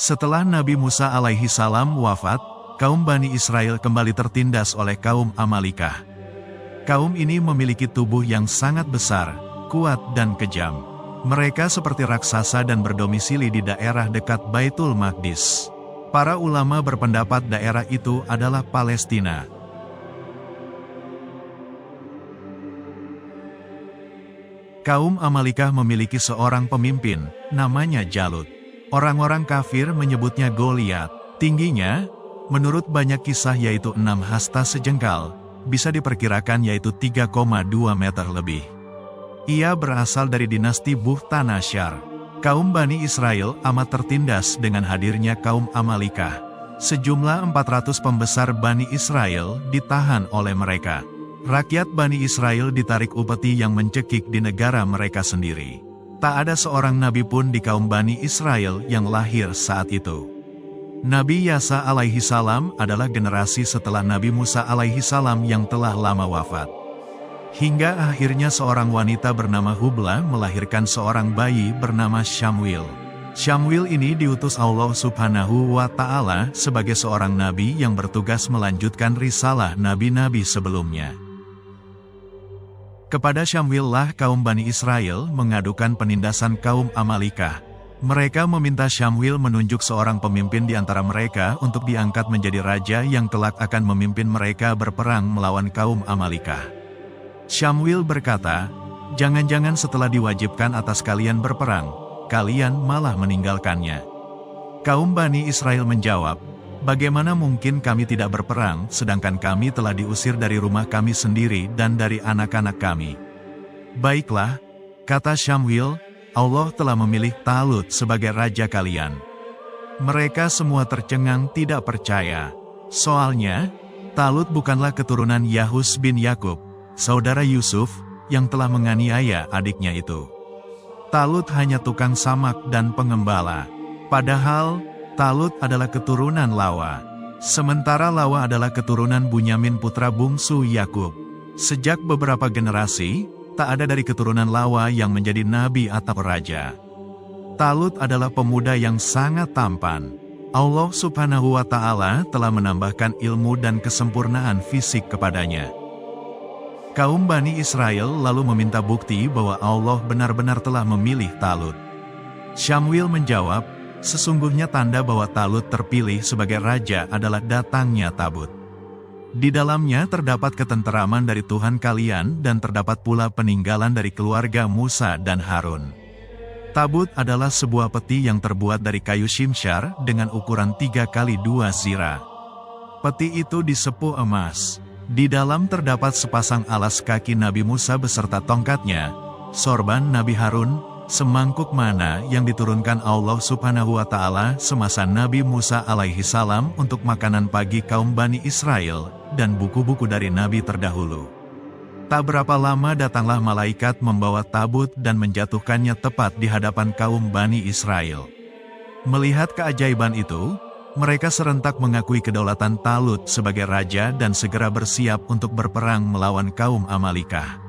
Setelah Nabi Musa alaihi salam wafat, kaum Bani Israel kembali tertindas oleh kaum Amalekah. Kaum ini memiliki tubuh yang sangat besar, kuat dan kejam. Mereka seperti raksasa dan berdomisili di daerah dekat Baitul Maqdis. Para ulama berpendapat daerah itu adalah Palestina. Kaum Amalekah memiliki seorang pemimpin, namanya Jalut. Orang-orang kafir menyebutnya Goliat. Tingginya, menurut banyak kisah yaitu 6 hasta sejengkal, bisa diperkirakan yaitu 3,2 meter lebih. Ia berasal dari dinasti Buhtanasyar. Kaum Bani Israel amat tertindas dengan hadirnya kaum Amalekah. Sejumlah 400 pembesar Bani Israel ditahan oleh mereka. Rakyat Bani Israel ditarik upeti yang mencekik di negara mereka sendiri. Tak ada seorang nabi pun di kaum Bani Israel yang lahir saat itu. Nabi Yasa alaihi salam adalah generasi setelah Nabi Musa alaihi salam yang telah lama wafat. Hingga akhirnya seorang wanita bernama Hubla melahirkan seorang bayi bernama Syamwil. Syamwil ini diutus Allah Subhanahu wa Ta'ala sebagai seorang nabi yang bertugas melanjutkan risalah nabi-nabi sebelumnya. Kepada Syamwil lah kaum Bani Israel mengadukan penindasan kaum Amalekah. Mereka meminta Syamwil menunjuk seorang pemimpin di antara mereka untuk diangkat menjadi raja yang kelak akan memimpin mereka berperang melawan kaum Amalekah. Syamwil berkata, "Jangan-jangan setelah diwajibkan atas kalian berperang, kalian malah meninggalkannya." Kaum Bani Israel menjawab, "Bagaimana mungkin kami tidak berperang, sedangkan kami telah diusir dari rumah kami sendiri dan dari anak-anak kami?" "Baiklah," kata Syamwil, "Allah telah memilih Talut sebagai raja kalian." Mereka semua tercengang tidak percaya. Soalnya, Talut bukanlah keturunan Yahus bin Yakub, saudara Yusuf, yang telah menganiaya adiknya itu. Talut hanya tukang samak dan pengembala. Padahal, Talut adalah keturunan Lawa. Sementara Lawa adalah keturunan Bunyamin putra bungsu Yakub. Sejak beberapa generasi, tak ada dari keturunan Lawa yang menjadi nabi atau raja. Talut adalah pemuda yang sangat tampan. Allah Subhanahu wa Ta'ala telah menambahkan ilmu dan kesempurnaan fisik kepadanya. Kaum Bani Israel lalu meminta bukti bahwa Allah benar-benar telah memilih Talut. Syamwil menjawab, "Sesungguhnya tanda bahwa Talut terpilih sebagai raja adalah datangnya tabut. Di dalamnya terdapat ketenteraman dari Tuhan kalian dan terdapat pula peninggalan dari keluarga Musa dan Harun." Tabut adalah sebuah peti yang terbuat dari kayu shimshar dengan ukuran 3 kali 2 zira. Peti itu disepuh emas. Di dalam terdapat sepasang alas kaki Nabi Musa beserta tongkatnya, sorban Nabi Harun, semangkuk mana yang diturunkan Allah Subhanahu wa Ta'ala semasa Nabi Musa alaihi salam untuk makanan pagi kaum Bani Israel, dan buku-buku dari Nabi terdahulu. Tak berapa lama datanglah malaikat membawa tabut dan menjatuhkannya tepat di hadapan kaum Bani Israel. Melihat keajaiban itu, mereka serentak mengakui kedaulatan Talut sebagai raja dan segera bersiap untuk berperang melawan kaum Amalekah.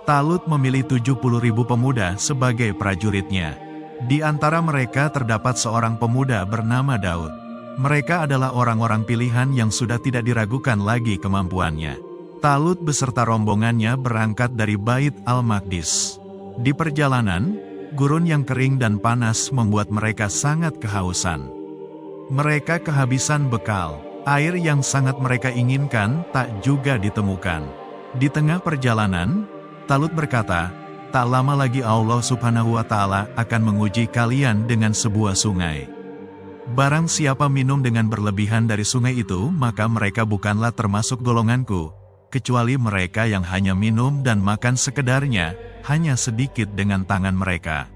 Talut memilih 70.000 pemuda sebagai prajuritnya. Di antara mereka terdapat seorang pemuda bernama Daud. Mereka adalah orang-orang pilihan yang sudah tidak diragukan lagi kemampuannya. Talut beserta rombongannya berangkat dari Bait al-Maqdis. Di perjalanan, gurun yang kering dan panas membuat mereka sangat kehausan. Mereka kehabisan bekal. Air yang sangat mereka inginkan tak juga ditemukan. Di tengah perjalanan, Talut berkata, "Tak lama lagi Allah Subhanahu wa Ta'ala akan menguji kalian dengan sebuah sungai. Barang siapa minum dengan berlebihan dari sungai itu, maka mereka bukanlah termasuk golonganku, kecuali mereka yang hanya minum dan makan sekedarnya, hanya sedikit dengan tangan mereka."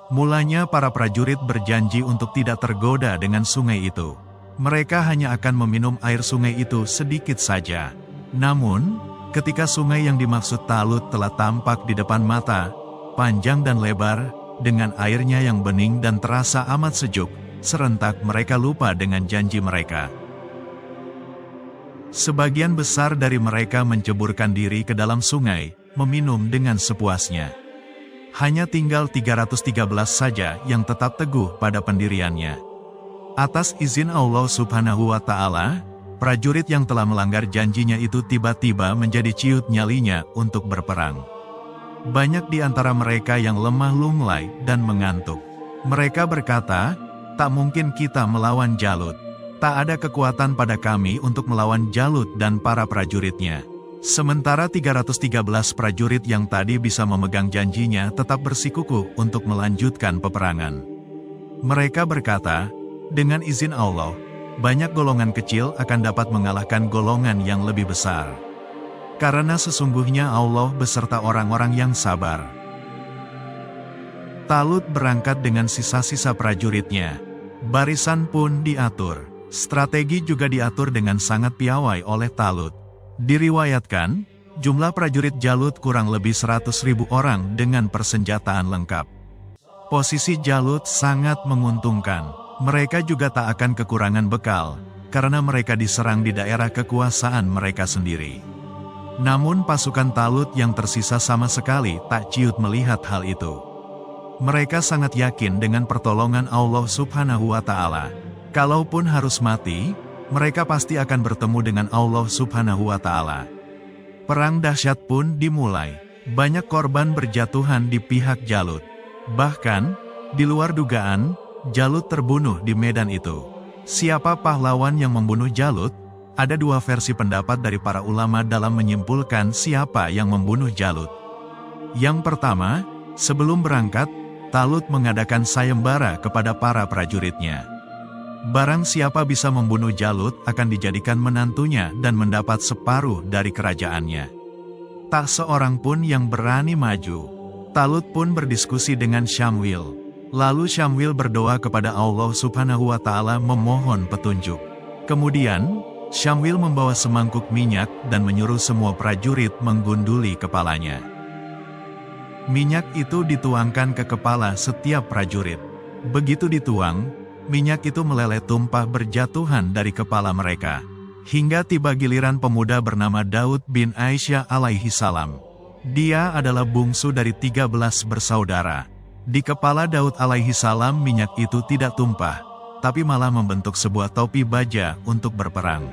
Mulanya para prajurit berjanji untuk tidak tergoda dengan sungai itu. Mereka hanya akan meminum air sungai itu sedikit saja. Namun, ketika sungai yang dimaksud Talut telah tampak di depan mata, panjang dan lebar, dengan airnya yang bening dan terasa amat sejuk, serentak mereka lupa dengan janji mereka. Sebagian besar dari mereka menceburkan diri ke dalam sungai, meminum dengan sepuasnya. Hanya tinggal 313 saja yang tetap teguh pada pendiriannya. Atas izin Allah Subhanahu wa Ta'ala, prajurit yang telah melanggar janjinya itu tiba-tiba menjadi ciut nyalinya untuk berperang. Banyak di antara mereka yang lemah lunglai dan mengantuk. Mereka berkata, "Tak mungkin kita melawan Jalut. Tak ada kekuatan pada kami untuk melawan Jalut dan para prajuritnya." Sementara 313 prajurit yang tadi bisa memegang janjinya tetap bersikukuh untuk melanjutkan peperangan. Mereka berkata, "Dengan izin Allah, banyak golongan kecil akan dapat mengalahkan golongan yang lebih besar. Karena sesungguhnya Allah beserta orang-orang yang sabar." Talut berangkat dengan sisa-sisa prajuritnya. Barisan pun diatur. Strategi juga diatur dengan sangat piawai oleh Talut. Diriwayatkan, jumlah prajurit Jalut kurang lebih 100.000 orang dengan persenjataan lengkap. Posisi Jalut sangat menguntungkan. Mereka juga tak akan kekurangan bekal, karena mereka diserang di daerah kekuasaan mereka sendiri. Namun pasukan Talut yang tersisa sama sekali tak ciut melihat hal itu. Mereka sangat yakin dengan pertolongan Allah Subhanahu wa Ta'ala. Kalaupun harus mati, mereka pasti akan bertemu dengan Allah Subhanahu wa Ta'ala. Perang dahsyat pun dimulai. Banyak korban berjatuhan di pihak Jalut. Bahkan, di luar dugaan, Jalut terbunuh di medan itu. Siapa pahlawan yang membunuh Jalut? Ada dua versi pendapat dari para ulama dalam menyimpulkan siapa yang membunuh Jalut. Yang pertama, sebelum berangkat, Talut mengadakan sayembara kepada para prajuritnya. Barang siapa bisa membunuh Jalut akan dijadikan menantunya dan mendapat separuh dari kerajaannya. Tak seorang pun yang berani maju. Talut pun berdiskusi dengan Syamwil. Lalu Syamwil berdoa kepada Allah Subhanahu wa Ta'ala memohon petunjuk. Kemudian, Syamwil membawa semangkuk minyak dan menyuruh semua prajurit menggunduli kepalanya. Minyak itu dituangkan ke kepala setiap prajurit. Begitu dituang, minyak itu meleleh tumpah berjatuhan dari kepala mereka. Hingga tiba giliran pemuda bernama Daud bin Aisyah alaihi salam. Dia adalah bungsu dari 13 bersaudara. Di kepala Daud alaihi salam minyak itu tidak tumpah, tapi malah membentuk sebuah topi baja untuk berperang.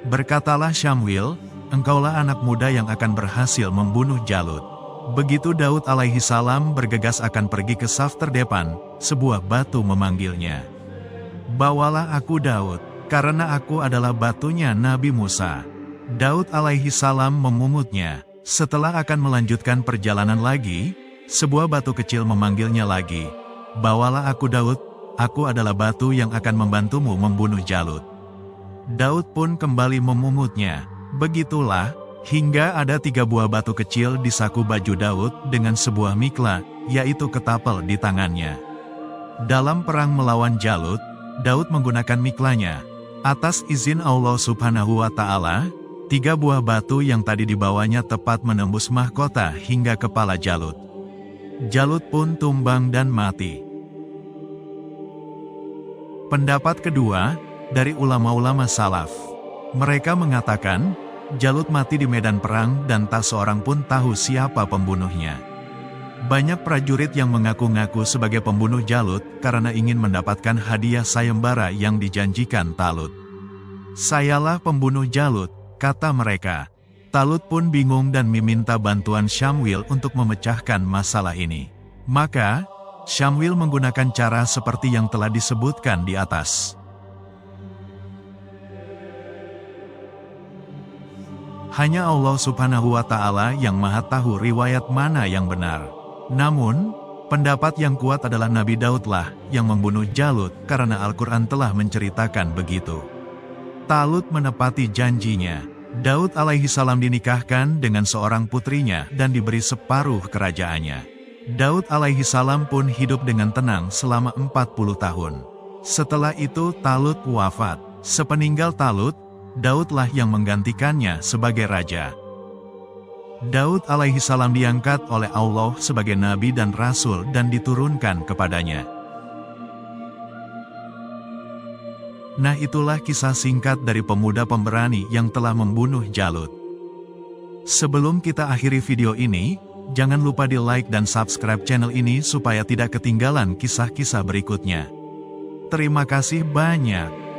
Berkatalah Syamwil, "Engkaulah anak muda yang akan berhasil membunuh Jalut." Begitu Daud alaihi salam bergegas akan pergi ke saf terdepan, sebuah batu memanggilnya. "Bawalah aku Daud, karena aku adalah batunya Nabi Musa." Daud alaihi salam memungutnya. Setelah akan melanjutkan perjalanan lagi, sebuah batu kecil memanggilnya lagi. "Bawalah aku Daud, aku adalah batu yang akan membantumu membunuh Jalut." Daud pun kembali memungutnya. Begitulah, hingga ada 3 buah batu kecil di saku baju Daud dengan sebuah miklah, yaitu ketapel di tangannya. Dalam perang melawan Jalut, Daud menggunakan miklahnya. Atas izin Allah Subhanahu wa Ta'ala, 3 buah batu yang tadi dibawanya tepat menembus mahkota hingga kepala Jalut. Jalut pun tumbang dan mati. Pendapat kedua, dari ulama-ulama salaf. Mereka mengatakan, Jalut mati di medan perang dan tak seorang pun tahu siapa pembunuhnya. Banyak prajurit yang mengaku-ngaku sebagai pembunuh Jalut karena ingin mendapatkan hadiah sayembara yang dijanjikan Talut. "Sayalah pembunuh Jalut," kata mereka. Talut pun bingung dan meminta bantuan Syamwil untuk memecahkan masalah ini. Maka, Syamwil menggunakan cara seperti yang telah disebutkan di atas. Hanya Allah Subhanahu wa Ta'ala yang Maha Tahu riwayat mana yang benar. Namun, pendapat yang kuat adalah Nabi Daudlah yang membunuh Jalut karena Al-Quran telah menceritakan begitu. Talut menepati janjinya. Daud alaihi salam dinikahkan dengan seorang putrinya dan diberi separuh kerajaannya. Daud alaihi salam pun hidup dengan tenang selama 40 tahun. Setelah itu Talut wafat. Sepeninggal Talut, Daudlah yang menggantikannya sebagai raja. Daud alaihi salam diangkat oleh Allah sebagai nabi dan rasul dan diturunkan kepadanya. Nah, itulah kisah singkat dari pemuda pemberani yang telah membunuh Jalut. Sebelum kita akhiri video ini, Jangan lupa di like dan subscribe channel ini supaya tidak ketinggalan kisah-kisah berikutnya. Terima kasih banyak.